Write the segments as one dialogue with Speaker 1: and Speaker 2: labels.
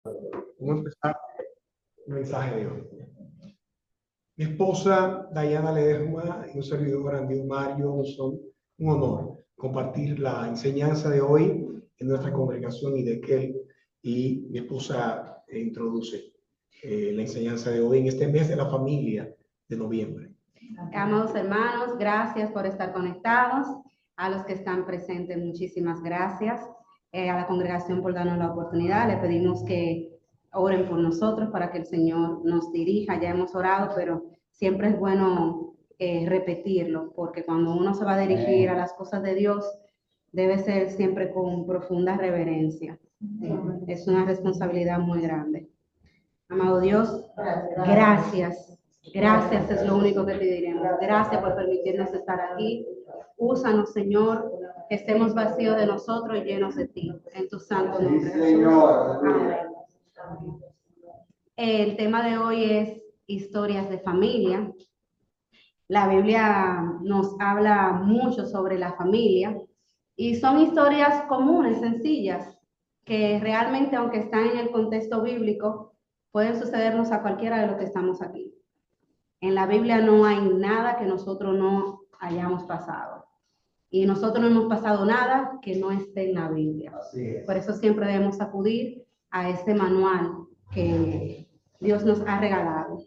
Speaker 1: Vamos a empezar el mensaje de hoy. Mi esposa Dayana Ledesma y un servidor Andy Mario son un honor compartir la enseñanza de hoy en nuestra congregación Idequel, y mi esposa introduce la enseñanza de hoy en este mes de la familia de noviembre.
Speaker 2: Amados hermanos, gracias por estar conectados. A los que están presentes, muchísimas gracias. A la congregación por darnos la oportunidad. Le pedimos que oren por nosotros para que el Señor nos dirija. Ya hemos orado, pero siempre es bueno repetirlo, porque cuando uno se va a dirigir a las cosas de Dios, debe ser siempre con profunda reverencia. Es una responsabilidad muy grande. Amado Dios, gracias. Gracias es lo único que te diremos. Gracias por permitirnos estar aquí. Úsanos, Señor, que estemos vacíos de nosotros y llenos de ti. En tu santo nombre, Jesús. Amén. El tema de hoy es historias de familia. La Biblia nos habla mucho sobre la familia y son historias comunes, sencillas, que realmente, aunque están en el contexto bíblico, pueden sucedernos a cualquiera de los que estamos aquí. En la Biblia no hay nada que nosotros no hayamos pasado. Y nosotros no hemos pasado nada que no esté en la Biblia. Por eso siempre debemos acudir a este manual que Dios nos ha regalado.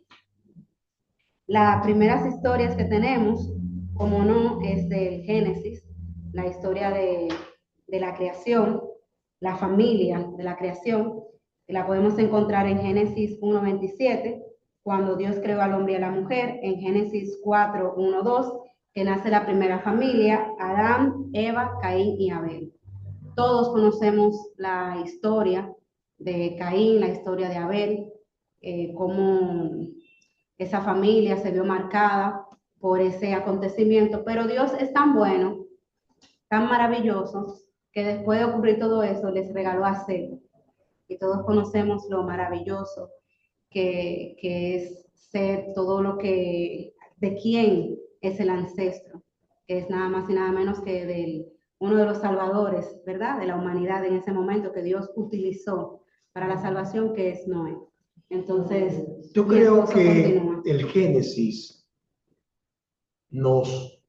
Speaker 2: Las primeras historias que tenemos, como no, es del Génesis, la historia de la creación, la familia de la creación, que la podemos encontrar en Génesis 1:27, cuando Dios creó al hombre y a la mujer, en Génesis 4:1-2, que nace la primera familia, Adán, Eva, Caín y Abel. Todos conocemos la historia de Caín, la historia de Abel, cómo esa familia se vio marcada por ese acontecimiento, pero Dios es tan bueno, tan maravilloso, que después de ocurrir todo eso les regaló a Seth. Y todos conocemos lo maravilloso que es Seth, todo lo que, de quién es el ancestro, que es nada más y nada menos que de uno de los salvadores, ¿verdad?, de la humanidad en ese momento, que Dios utilizó para la salvación, que es Noé. Entonces,
Speaker 1: yo creo que el Génesis nos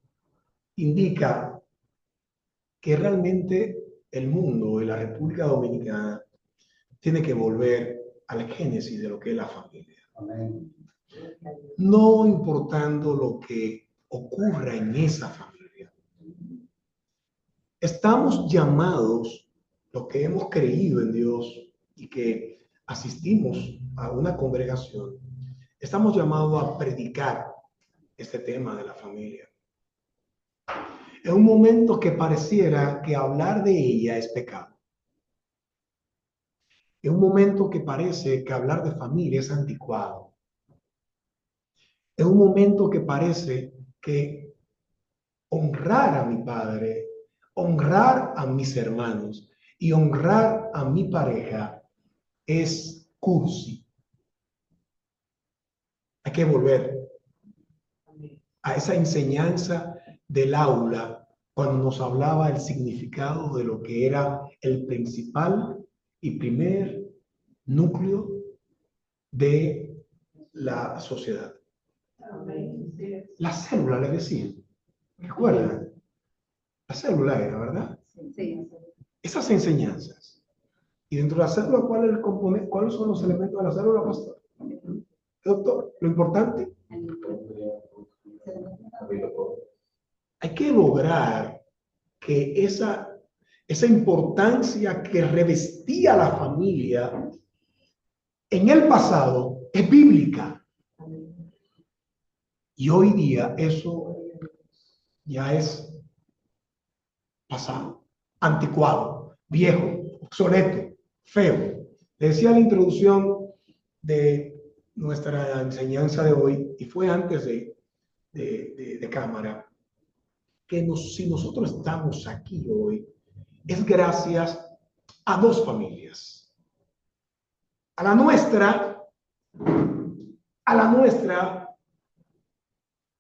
Speaker 1: indica que realmente el mundo y la República Dominicana tiene que volver al génesis de lo que es la familia. Amén. No importando lo que ocurra en esa familia. Estamos llamados, los que hemos creído en Dios y que asistimos a una congregación, estamos llamados a predicar este tema de la familia. En un momento que pareciera que hablar de ella es pecado. En un momento que parece que hablar de familia es anticuado. En un momento que parece que honrar a mi padre, honrar a mis hermanos y honrar a mi pareja es cursi. Hay que volver a esa enseñanza del aula cuando nos hablaba el significado de lo que era el principal y primer núcleo de la sociedad. La célula, le decían. ¿Recuerdan? La célula era, ¿verdad?
Speaker 2: Sí.
Speaker 1: Esas enseñanzas. Y dentro de la célula, ¿cuál es el componente? ¿Cuáles son los elementos de la célula, pastor? Doctor, lo importante. Hay que lograr que esa importancia que revestía la familia en el pasado es bíblica. Y hoy día eso ya es pasado, anticuado, viejo, obsoleto, feo. Le decía la introducción de nuestra enseñanza de hoy, y fue antes de cámara, que si nosotros estamos aquí hoy, es gracias a dos familias. A la nuestra,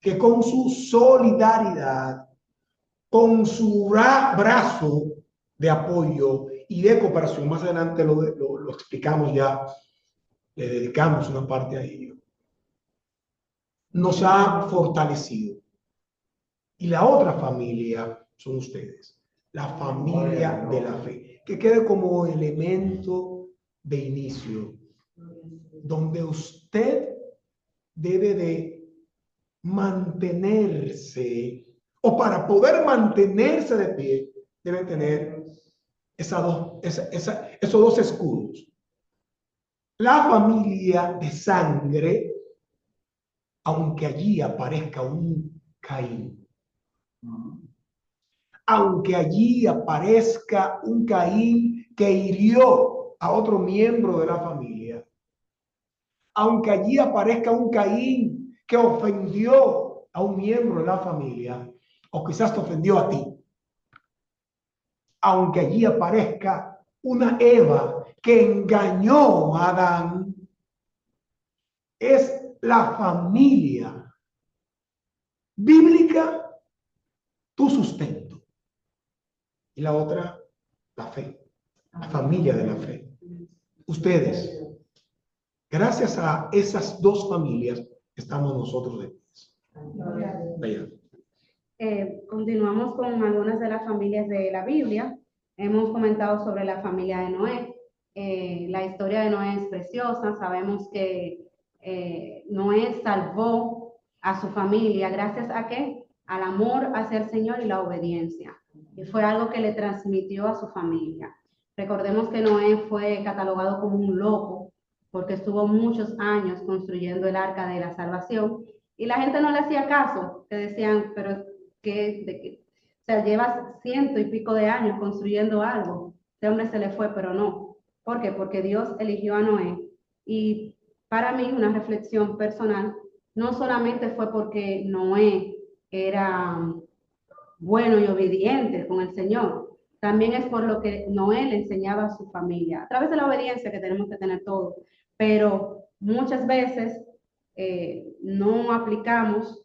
Speaker 1: que con su solidaridad, con su brazo de apoyo y de cooperación. Más adelante lo explicamos ya, le dedicamos una parte a ello. Nos ha fortalecido. Y la otra familia son ustedes, la familia de la fe, que quede como elemento de inicio, donde usted debe de mantenerse, o para poder mantenerse de pie, debe tener esos dos escudos. La familia de sangre, aunque allí aparezca un Caín, aunque allí aparezca un Caín que hirió a otro miembro de la familia, aunque allí aparezca un Caín que ofendió a un miembro de la familia, o quizás te ofendió a ti, aunque allí aparezca una Eva que engañó a Adán, es la familia bíblica tu sustento. Y la otra, la fe, la familia de la fe. Ustedes, gracias a esas dos familias, estamos nosotros de pie.
Speaker 2: Continuamos con algunas de las familias de la Biblia. Hemos comentado sobre la familia de Noé. La historia de Noé es preciosa. Sabemos que Noé salvó a su familia gracias a ¿qué? Al amor hacia el Señor y la obediencia. Y fue algo que le transmitió a su familia. Recordemos que Noé fue catalogado como un loco porque estuvo muchos años construyendo el arca de la salvación y la gente no le hacía caso, que decían, pero o sea, llevas 100 y pico de años construyendo algo, este hombre se le fue, pero no. ¿Por qué? Porque Dios eligió a Noé. Y para mí, una reflexión personal, no solamente fue porque Noé era bueno y obediente con el Señor, también es por lo que Noé le enseñaba a su familia, a través de la obediencia que tenemos que tener todos, pero muchas veces no aplicamos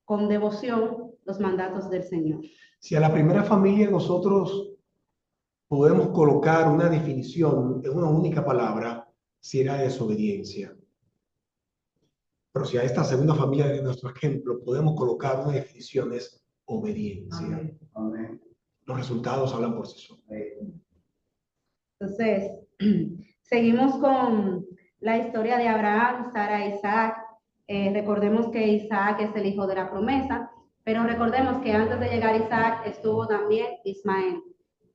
Speaker 2: con devoción los mandatos del Señor.
Speaker 1: Si a la primera familia nosotros podemos colocar una definición en una única palabra, si era desobediencia. Pero si a esta segunda familia de nuestro ejemplo podemos colocar una definición, es obediencia. Amén. Los resultados hablan por sí solos.
Speaker 2: Entonces, seguimos con la historia de Abraham, Sara, Isaac. Recordemos que Isaac es el hijo de la promesa, pero recordemos que antes de llegar Isaac estuvo también Ismael.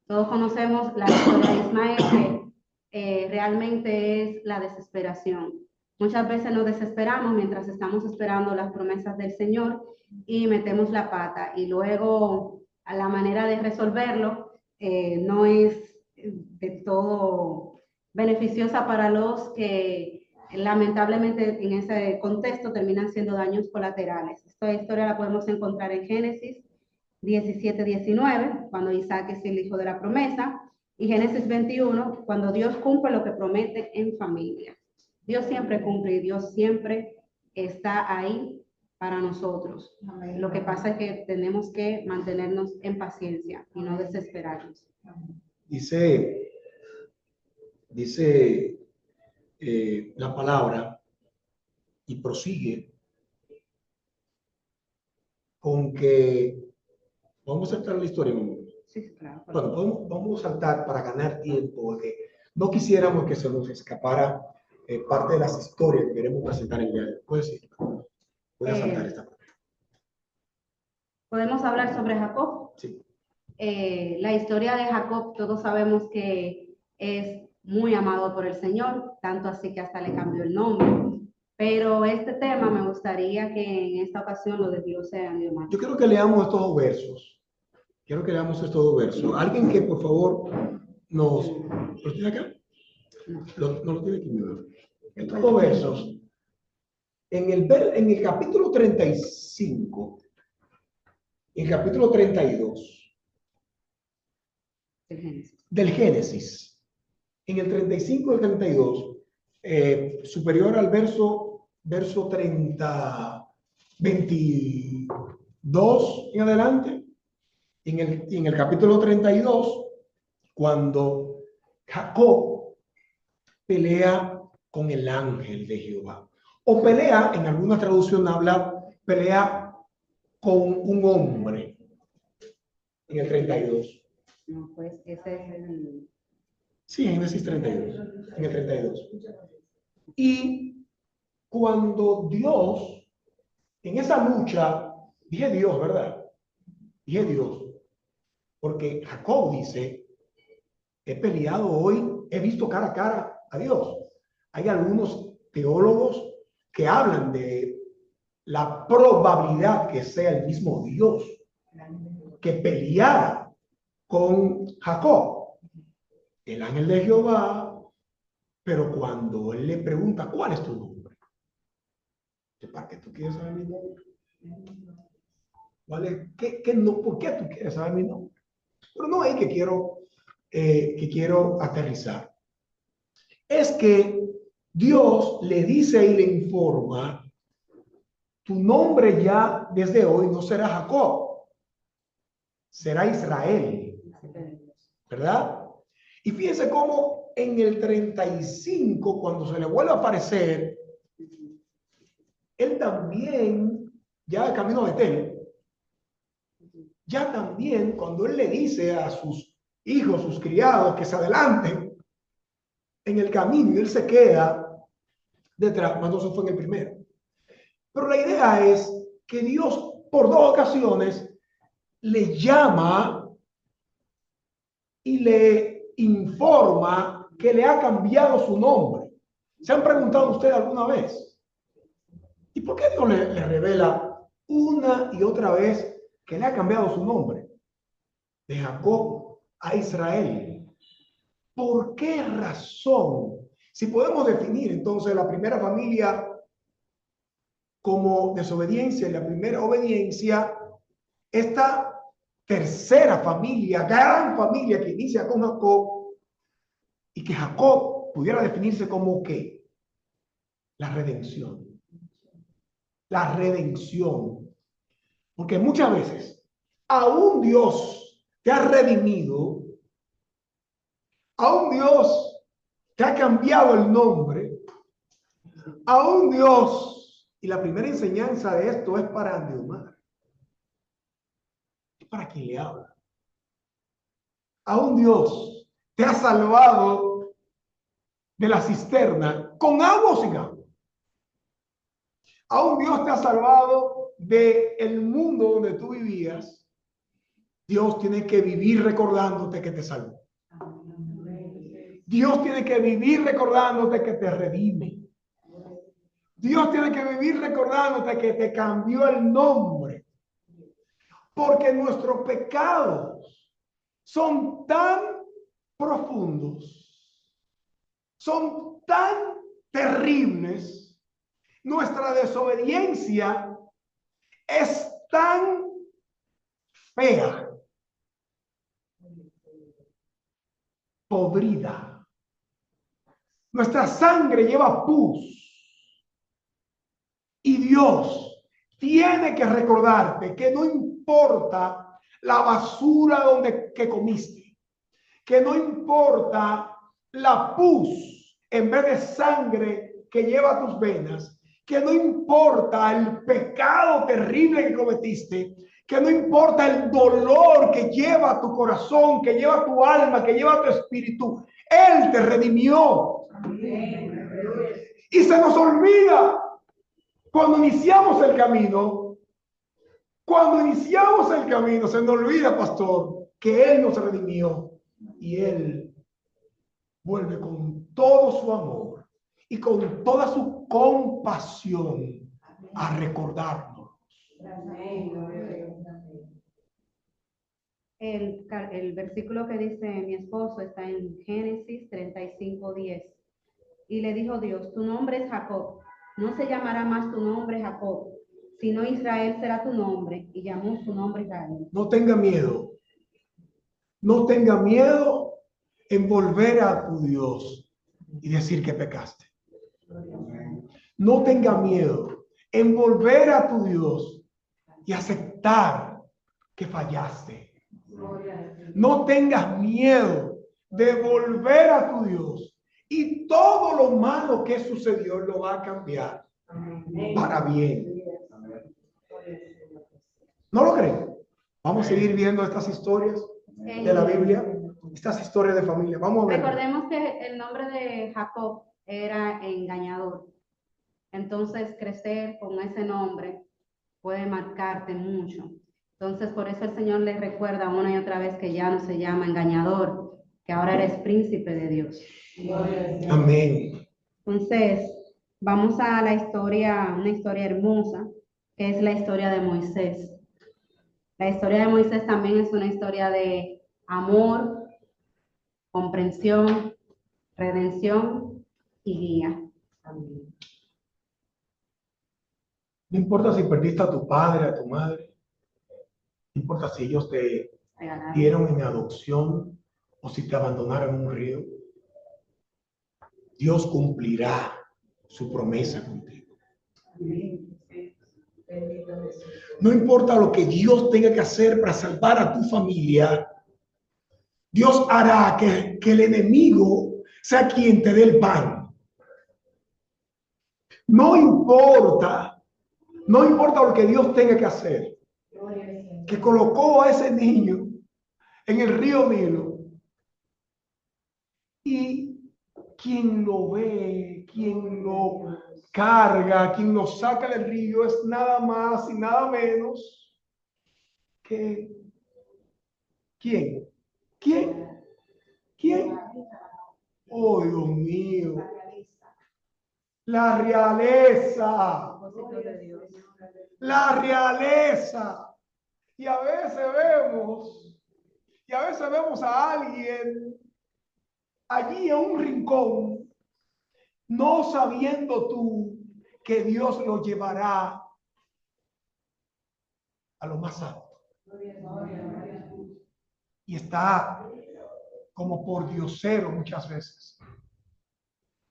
Speaker 2: Todos conocemos la historia de Ismael, que realmente es la desesperación. Muchas veces nos desesperamos mientras estamos esperando las promesas del Señor y metemos la pata. Y luego, a la manera de resolverlo no es de todo beneficiosa para los que lamentablemente en ese contexto terminan siendo daños colaterales. Esta historia la podemos encontrar en Génesis 17-19, cuando Isaac es el hijo de la promesa, y Génesis 21, cuando Dios cumple lo que promete en familia. Dios siempre cumple y Dios siempre está ahí para nosotros. Amén. Lo que pasa es que tenemos que mantenernos en paciencia y no desesperarnos.
Speaker 1: Dice la palabra y prosigue con que vamos a saltar la historia, mi amor.
Speaker 2: Sí, claro.
Speaker 1: Bueno, vamos a saltar para ganar tiempo, porque no quisiéramos que se nos escapara parte de las historias que queremos presentar el día de hoy. Puedes saltar esta parte.
Speaker 2: ¿Podemos hablar sobre Jacob?
Speaker 1: Sí.
Speaker 2: La historia de Jacob, todos sabemos que es muy amado por el Señor, tanto así que hasta le cambió el nombre. Pero este tema me gustaría que en esta ocasión lo desglose a mi hermano.
Speaker 1: Yo quiero que leamos estos dos versos. Alguien que por favor ¿lo tiene acá? No lo tiene aquí, mi hermano. Estos dos versos. En el capítulo 35, en el capítulo 32 del Génesis, en el 35 y el 32, superior al verso 22 en adelante, en el capítulo 32, cuando Jacob pelea con el ángel de Jehová. O pelea, en alguna traducción habla, pelea con un hombre. En el 32.
Speaker 2: No, pues ese es el...
Speaker 1: Sí, en Génesis 32. En el 32. Y cuando Dios, en esa lucha, dije Dios, ¿verdad? Dije Dios. Porque Jacob dice, he peleado hoy, he visto cara a cara a Dios. Hay algunos teólogos que hablan de la probabilidad que sea el mismo Dios que peleara con Jacob, el ángel de Jehová, pero cuando él le pregunta, ¿cuál es tu nombre? ¿Para qué tú quieres saber mi nombre? ¿Vale? ¿Por qué tú quieres saber mi nombre? Pero no es que quiero aterrizar. Es que Dios le dice y le informa, tu nombre ya desde hoy no será Jacob, será Israel, ¿verdad? Y fíjense cómo en el 35, cuando se le vuelve a aparecer, él también, ya camino de Betel, ya también cuando él le dice a sus hijos, sus criados, que se adelanten en el camino, y él se queda detrás, cuando eso fue en el primero. Pero la idea es que Dios, por dos ocasiones, le llama y le informa que le ha cambiado su nombre. ¿Se han preguntado ustedes alguna vez? ¿Y por qué Dios le revela una y otra vez que le ha cambiado su nombre? De Jacob a Israel. ¿Por qué razón? Si podemos definir entonces la primera familia como desobediencia y la primera obediencia, esta tercera familia, gran familia que inicia con Jacob, y que Jacob pudiera definirse como ¿qué? La redención. La redención. Porque muchas veces, aún Dios te ha redimido, aún Dios te ha cambiado el nombre, aún Dios, y la primera enseñanza de esto es para Andeomar, es para quien le habla. Aún Dios te ha salvado de la cisterna con agua o sin agua. Aún Dios te ha salvado del mundo donde tú vivías. Dios tiene que vivir recordándote que te salvó. Dios tiene que vivir recordándote que te redime. Dios tiene que vivir recordándote que te cambió el nombre. Porque nuestros pecados son tan profundos, son tan terribles, nuestra desobediencia es tan fea, podrida. Nuestra sangre lleva pus. Y Dios tiene que recordarte que no importa la basura que comiste, que no importa la pus en vez de sangre que lleva tus venas, que no importa el pecado terrible que cometiste, que no importa el dolor que lleva tu corazón, que lleva tu alma, que lleva tu espíritu. Él te redimió. Y se nos olvida cuando iniciamos el camino, se nos olvida, pastor, que Él nos redimió y Él vuelve con todo su amor y con toda su compasión a recordarnos.
Speaker 2: El versículo que dice mi esposo está en Génesis 35:10. Y le dijo Dios, tu nombre es Jacob, no se llamará más tu nombre Jacob, sino Israel será tu nombre, y llamó su nombre Israel.
Speaker 1: No tenga miedo. No tenga miedo en volver a tu Dios y decir que pecaste. No tenga miedo en volver a tu Dios y aceptar que fallaste. No tengas miedo de volver a tu Dios. Y todo lo malo que sucedió lo va a cambiar para bien. ¿No lo creen? Vamos a seguir viendo estas historias de la Biblia, estas historias de familia. Vamos a ver.
Speaker 2: Recordemos que el nombre de Jacob era engañador. Entonces, crecer con ese nombre puede marcarte mucho. Entonces, por eso el Señor les recuerda una y otra vez que ya no se llama engañador, que ahora eres príncipe de Dios.
Speaker 1: Amén.
Speaker 2: Entonces, vamos a la historia, una historia hermosa, que es la historia de Moisés. La historia de Moisés también es una historia de amor, comprensión, redención y guía.
Speaker 1: No importa si perdiste a tu padre, a tu madre, no importa si ellos te dieron en adopción o si te abandonaron en un río, Dios cumplirá su promesa contigo. No importa lo que Dios tenga que hacer para salvar a tu familia, Dios hará que el enemigo sea quien te dé el pan. No importa lo que Dios tenga que hacer, que colocó a ese niño en el río Nilo y quien lo ve, quien lo carga, quien lo saca del río es nada más y nada menos que ¿quién? ¿Quién? ¿Quién? Oh, Dios mío. La realeza. La realeza. Y a veces vemos a alguien allí en un rincón, no sabiendo tú que Dios lo llevará a lo más alto. Y está como por diosero muchas veces.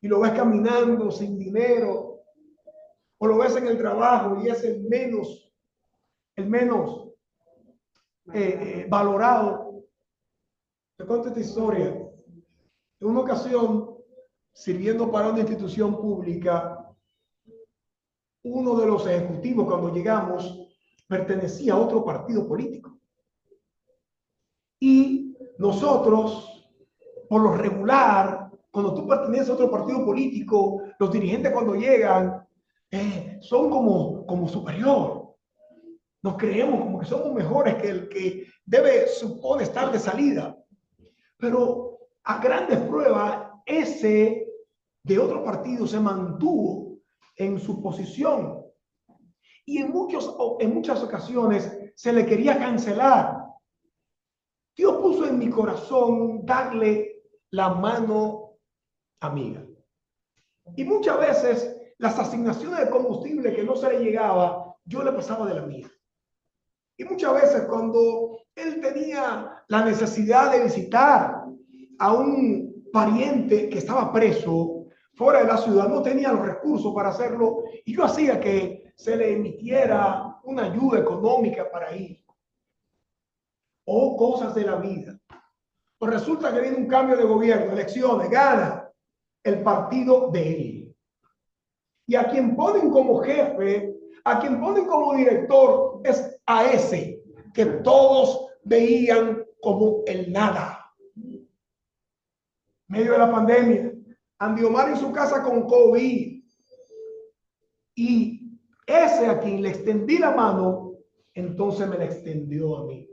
Speaker 1: Y lo ves caminando sin dinero, o lo ves en el trabajo y es el menos valorado. Te cuento esta historia. En una ocasión, sirviendo para una institución pública, uno de los ejecutivos, cuando llegamos, pertenecía a otro partido político. Y nosotros, por lo regular, cuando tú perteneces a otro partido político, los dirigentes cuando llegan son como superior. Nos creemos como que somos mejores que el que supone estar de salida. Pero a grandes pruebas, ese de otro partido se mantuvo en su posición. Y en muchas ocasiones se le quería cancelar. Dios puso en mi corazón darle la mano amiga. Y muchas veces las asignaciones de combustible que no se le llegaba, yo le pasaba de la mía. Y muchas veces cuando él tenía la necesidad de visitar a un pariente que estaba preso fuera de la ciudad, no tenía los recursos para hacerlo, y yo hacía que se le emitiera una ayuda económica para ir. O cosas de la vida. Pues resulta que viene un cambio de gobierno, elecciones, gana el partido de él. Y a quien ponen como jefe, a quien ponen como director, es a ese que todos veían como el nada. En medio de la pandemia, Andy Omar en su casa con COVID. Y ese a quien le extendí la mano, entonces me la extendió a mí.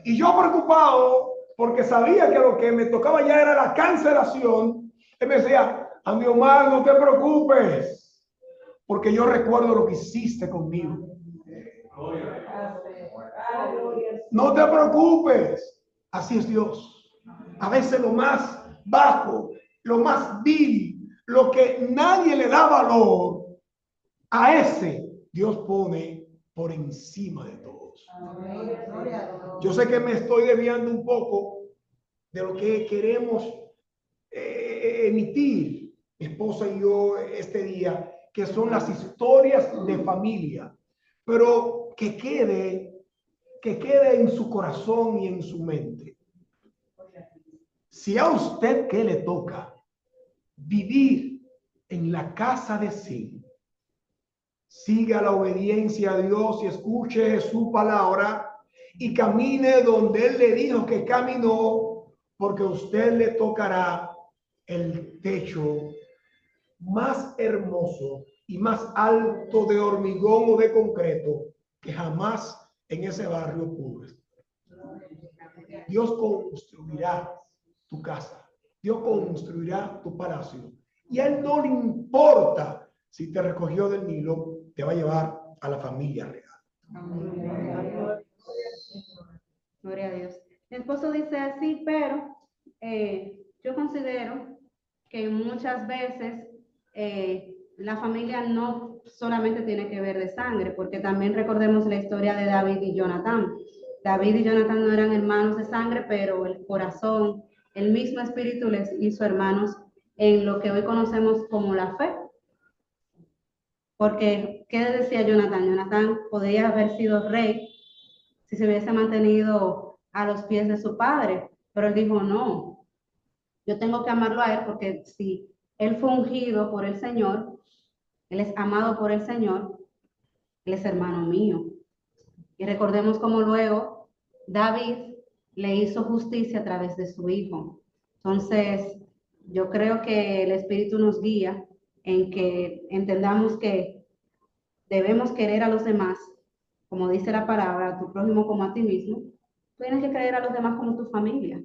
Speaker 1: Y yo preocupado, porque sabía que lo que me tocaba ya era la cancelación, él me decía, Andy Omar, no te preocupes, porque yo recuerdo lo que hiciste conmigo. No te preocupes. Así es Dios. A veces lo más bajo, lo más vil, lo que nadie le da valor, a ese Dios pone por encima de todos. Yo sé que me estoy desviando un poco de lo que queremos emitir, mi esposa y yo, este día, que son las historias de familia, pero que quede en su corazón y en su mente. Si a usted que le toca vivir en la casa de Sin, siga la obediencia a Dios y escuche su palabra y camine donde Él le dijo que caminó, porque a usted le tocará el techo más hermoso y más alto de hormigón o de concreto que jamás en ese barrio pudo estar. Dios construirá tu casa, Dios construirá tu palacio, y a Él no le importa si te recogió del Nilo, te va a llevar a la familia real.
Speaker 2: Gloria a Dios. Mi esposo dice así, pero yo considero que muchas veces la familia no solamente tiene que ver de sangre, porque también recordemos la historia de David y Jonatán. David y Jonatán no eran hermanos de sangre, pero el corazón, el mismo espíritu les hizo hermanos en lo que hoy conocemos como la fe. Porque, ¿qué decía Jonatán? Jonatán podría haber sido rey si se hubiese mantenido a los pies de su padre, pero él dijo, no, yo tengo que amarlo a él, porque si él fue ungido por el Señor, él es amado por el Señor, él es hermano mío. Y recordemos cómo luego David le hizo justicia a través de su hijo. Entonces, yo creo que el Espíritu nos guía en que entendamos que debemos querer a los demás, como dice la palabra, a tu prójimo como a ti mismo. Tú tienes que querer a los demás como tu familia,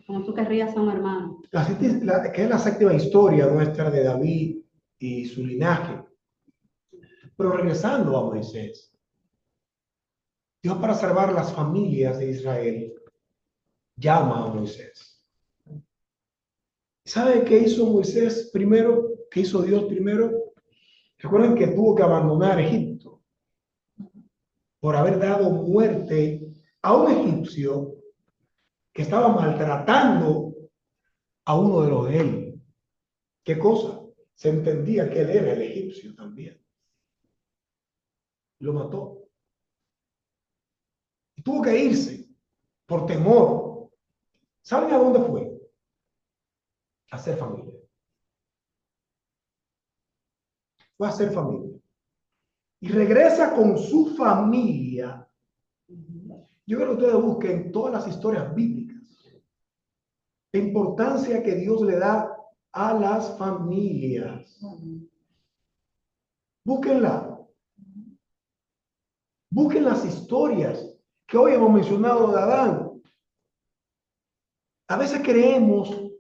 Speaker 2: como tú querrías a un hermano.
Speaker 1: Que es la séptima historia nuestra de David y su linaje. Pero regresando a Moisés, Dios, para salvar las familias de Israel, llama a Moisés. ¿Sabe qué hizo Moisés primero? ¿Qué hizo Dios primero? Recuerden que tuvo que abandonar Egipto por haber dado muerte a un egipcio que estaba maltratando a uno de los de él. ¿Qué cosa? Se entendía que él era el egipcio también. Lo mató. Y tuvo que irse por temor. ¿Saben a dónde fue? A hacer familia. Fue a hacer familia. Y regresa con su familia. Yo quiero que ustedes busquen todas las historias bíblicas. La importancia que Dios le da a las familias. Búsquenla. Busquen las historias que hoy hemos mencionado de Adán. A veces creemos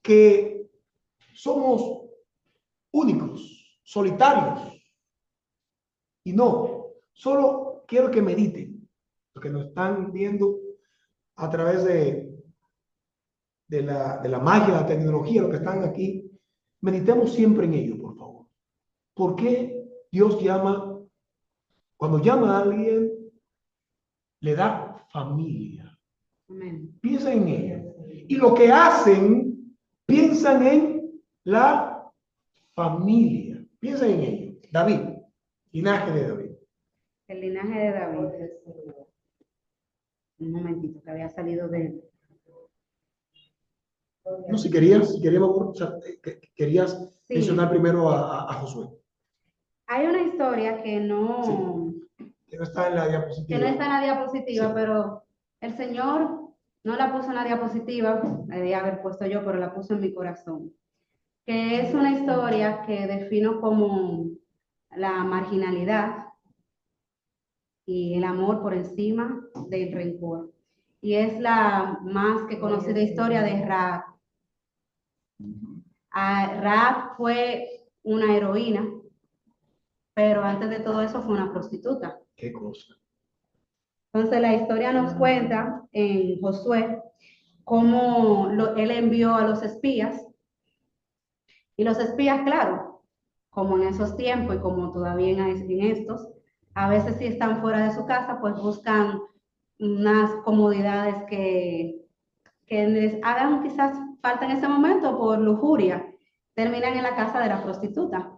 Speaker 1: que somos únicos, solitarios. Y no, solo quiero que mediten, los que nos están viendo a través de la magia, la tecnología, los que están aquí, meditemos siempre en ello, por favor. ¿Por qué Dios llama, cuando llama a alguien, le da familia?
Speaker 2: Amén.
Speaker 1: Piensa en ello. Y lo que hacen, piensan en la familia. Piensa en ello. David, linaje de David.
Speaker 2: El linaje de David. Un momentito, que había salido de...
Speaker 1: No, si querías, o sea, querías
Speaker 2: Sí.
Speaker 1: mencionar primero a Josué.
Speaker 2: Hay una historia que no...
Speaker 1: Sí. Que no está en la diapositiva.
Speaker 2: Que no está en la diapositiva,
Speaker 1: Sí.
Speaker 2: pero el Señor no la puso en la diapositiva, la debía haber puesto yo, pero la puso en mi corazón. Que es una historia que defino como la marginalidad y el amor por encima del rencor. Y es la más que conocida historia de Rahab. Rahab fue una heroína, pero antes de todo eso fue una prostituta.
Speaker 1: ¿Qué cosa?
Speaker 2: Entonces la historia nos cuenta en Josué cómo él envió a los espías, y los espías, claro, como en esos tiempos y como todavía en estos, a veces si están fuera de su casa, pues buscan unas comodidades que les hagan quizás falta en ese momento por lujuria, terminan en la casa de la prostituta.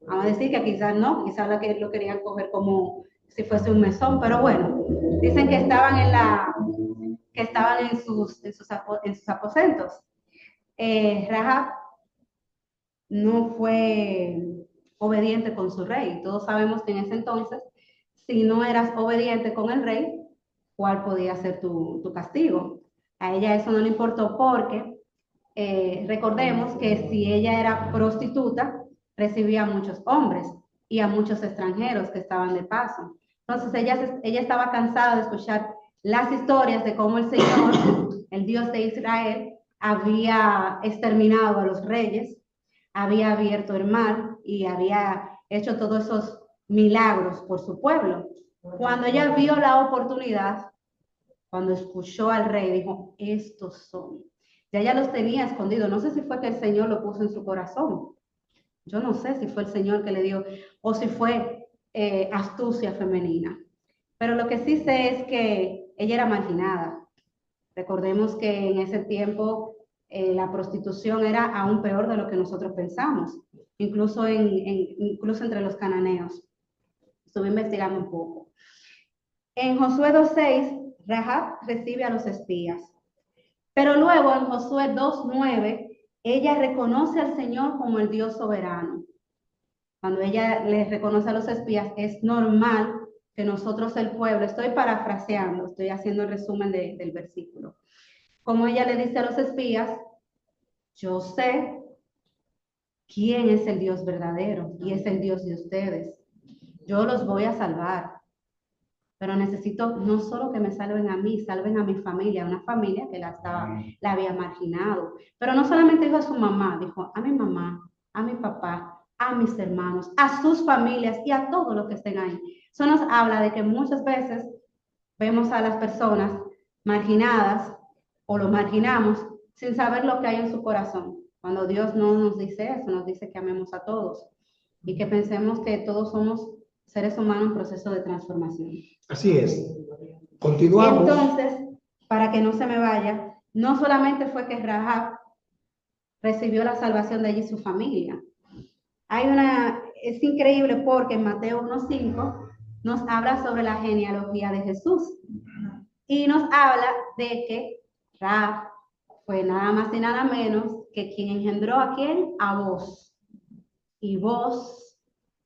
Speaker 2: Vamos a decir que quizás no, quizás lo querían coger como si fuese un mesón, pero bueno, dicen que que estaban en sus aposentos. Rahab no fue obediente con su rey. Todos sabemos que en ese entonces, si no eras obediente con el rey, ¿cuál podía ser tu castigo? A ella eso no le importó porque recordemos que si ella era prostituta, recibía a muchos hombres y a muchos extranjeros que estaban de paso. Entonces ella estaba cansada de escuchar las historias de cómo el Señor, el Dios de Israel, había exterminado a los reyes, había abierto el mar y había hecho todos esos milagros por su pueblo. Cuando ella vio la oportunidad, cuando escuchó al rey, dijo, estos son. Ya ella los tenía escondidos. No sé si fue que el Señor lo puso en su corazón. Yo no sé si fue el Señor que le dio o si fue astucia femenina. Pero lo que sí sé es que ella era marginada. Recordemos que en ese tiempo la prostitución era aún peor de lo que nosotros pensamos, incluso entre los cananeos. Estuve investigando un poco. En Josué 2:6, Rahab recibe a los espías. Pero luego en Josué 2:9, ella reconoce al Señor como el Dios soberano. Cuando ella les reconoce a los espías, es normal que nosotros, el pueblo, estoy parafraseando, estoy haciendo el resumen del versículo. Como ella le dice a los espías, yo sé quién es el Dios verdadero y es el Dios de ustedes. Yo los voy a salvar. Pero necesito no solo que me salven a mí, salven a mi familia, una familia que la había marginado. Pero no solamente dijo a su mamá, dijo a mi mamá, a mi papá, a mis hermanos, a sus familias y a todos los que estén ahí. Eso nos habla de que muchas veces vemos a las personas marginadas o lo marginamos sin saber lo que hay en su corazón. Cuando Dios no nos dice eso, nos dice que amemos a todos y que pensemos que todos somos seres humanos en proceso de transformación.
Speaker 1: Así es. Continuamos.
Speaker 2: Y entonces, para que no se me vaya, no solamente fue que Rahab recibió la salvación de ella y su familia. Es increíble porque en Mateo 1:5 nos habla sobre la genealogía de Jesús y nos habla de que Rahab fue nada más y nada menos que quien engendró a quién, a Boz. Y Boz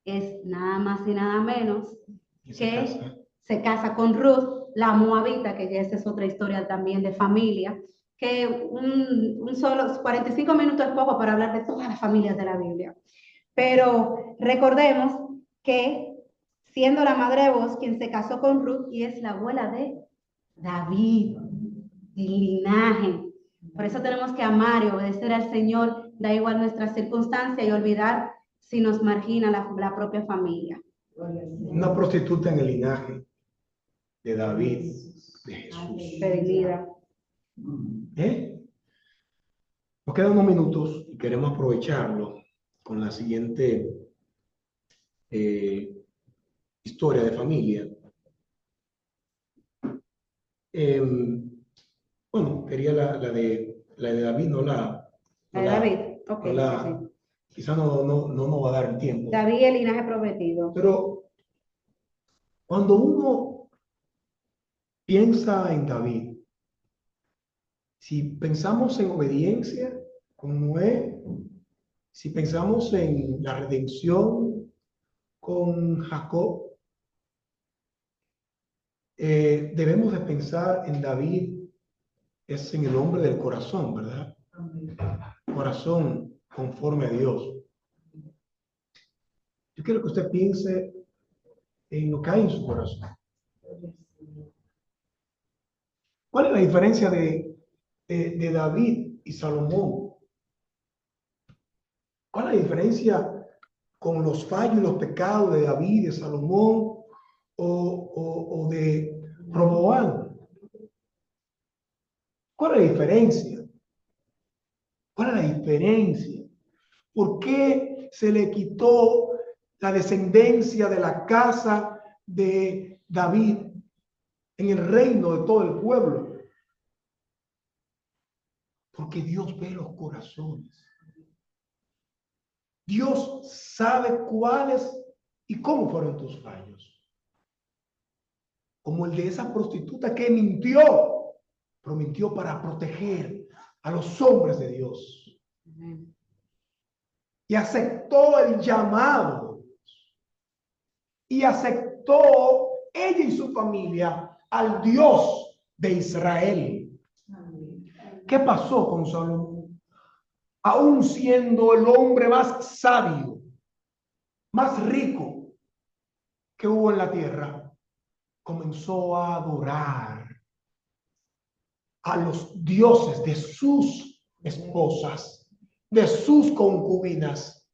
Speaker 2: es nada más y nada menos que se casa con Ruth, la moabita, que ya esa es otra historia también de familia, que un solo 45 minutos es poco para hablar de todas las familias de la Biblia. Pero recordemos que siendo la madre de Boz quien se casó con Ruth y es la abuela de David, el linaje. Por eso tenemos que amar y obedecer al Señor, da igual nuestra circunstancia y olvidar si nos margina la propia familia.
Speaker 1: Una prostituta en el linaje de David, de Jesús.
Speaker 2: Redimida.
Speaker 1: Nos quedan unos minutos y queremos aprovecharlo con la siguiente historia de familia. Bueno, quería la de David, no la...
Speaker 2: La de David, ok.
Speaker 1: Sí. Quizá no nos va a dar el tiempo.
Speaker 2: David, el linaje prometido.
Speaker 1: Pero cuando uno piensa en David, si pensamos en obediencia con Noé, si pensamos en la redención con Jacob, debemos de pensar en David, es en el hombre del corazón, ¿verdad? Corazón conforme a Dios. Yo quiero que usted piense en lo que hay en su corazón. ¿Cuál es la diferencia de David y Salomón? ¿Cuál es la diferencia con los fallos y los pecados de David, de Salomón o de Roboam? ¿Cuál es la diferencia? ¿Cuál es la diferencia? ¿Por qué se le quitó la descendencia de la casa de David en el reino de todo el pueblo? Porque Dios ve los corazones. Dios sabe cuáles y cómo fueron tus fallos. Como el de esa prostituta que mintió prometió para proteger a los hombres de Dios.
Speaker 2: Amén.
Speaker 1: Y aceptó el llamado de Dios. Y aceptó ella y su familia al Dios de Israel. ¿Qué pasó con Salomón? Aún siendo el hombre más sabio, más rico que hubo en la tierra, comenzó a adorar a los dioses de sus esposas, de sus concubinas.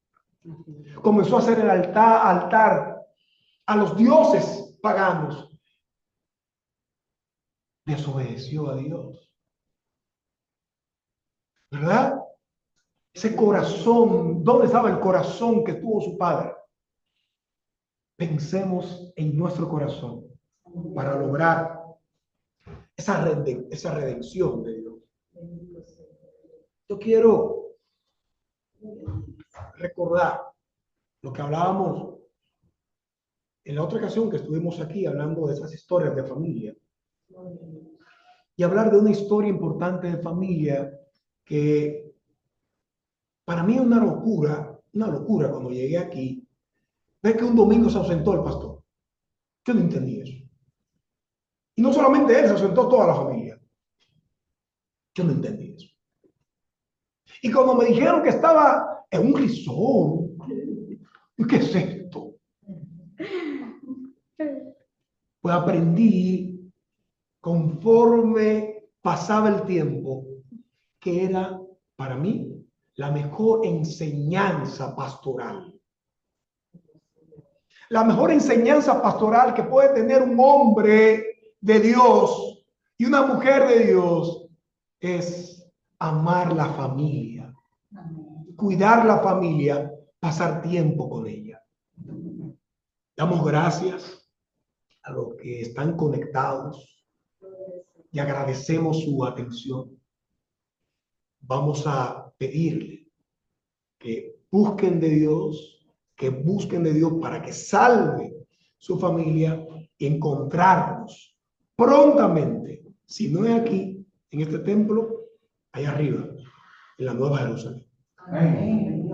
Speaker 1: Comenzó a hacer el altar a los dioses paganos. Desobedeció a Dios. ¿Verdad? Ese corazón, ¿dónde estaba el corazón que tuvo su padre? Pensemos en nuestro corazón para lograr esa redención de Dios. Yo quiero recordar lo que hablábamos en la otra ocasión que estuvimos aquí hablando de esas historias de familia y hablar de una historia importante de familia que para mí es una locura cuando llegué aquí, ver que un domingo se ausentó el pastor. Yo no entendí eso. Y no solamente él, se ausentó toda la familia. Yo no entendí eso. Y cuando me dijeron que estaba en un resort, ¿qué es esto? Pues aprendí conforme pasaba el tiempo que era para mí la mejor enseñanza pastoral. La mejor enseñanza pastoral que puede tener un hombre de Dios y una mujer de Dios es amar la familia, cuidar la familia, pasar tiempo con ella. Damos gracias a los que están conectados y agradecemos su atención. Vamos a pedirle que busquen de Dios, para que salve su familia y encontrarnos prontamente, si no es aquí, en este templo, allá arriba, en la Nueva Jerusalén. Amén.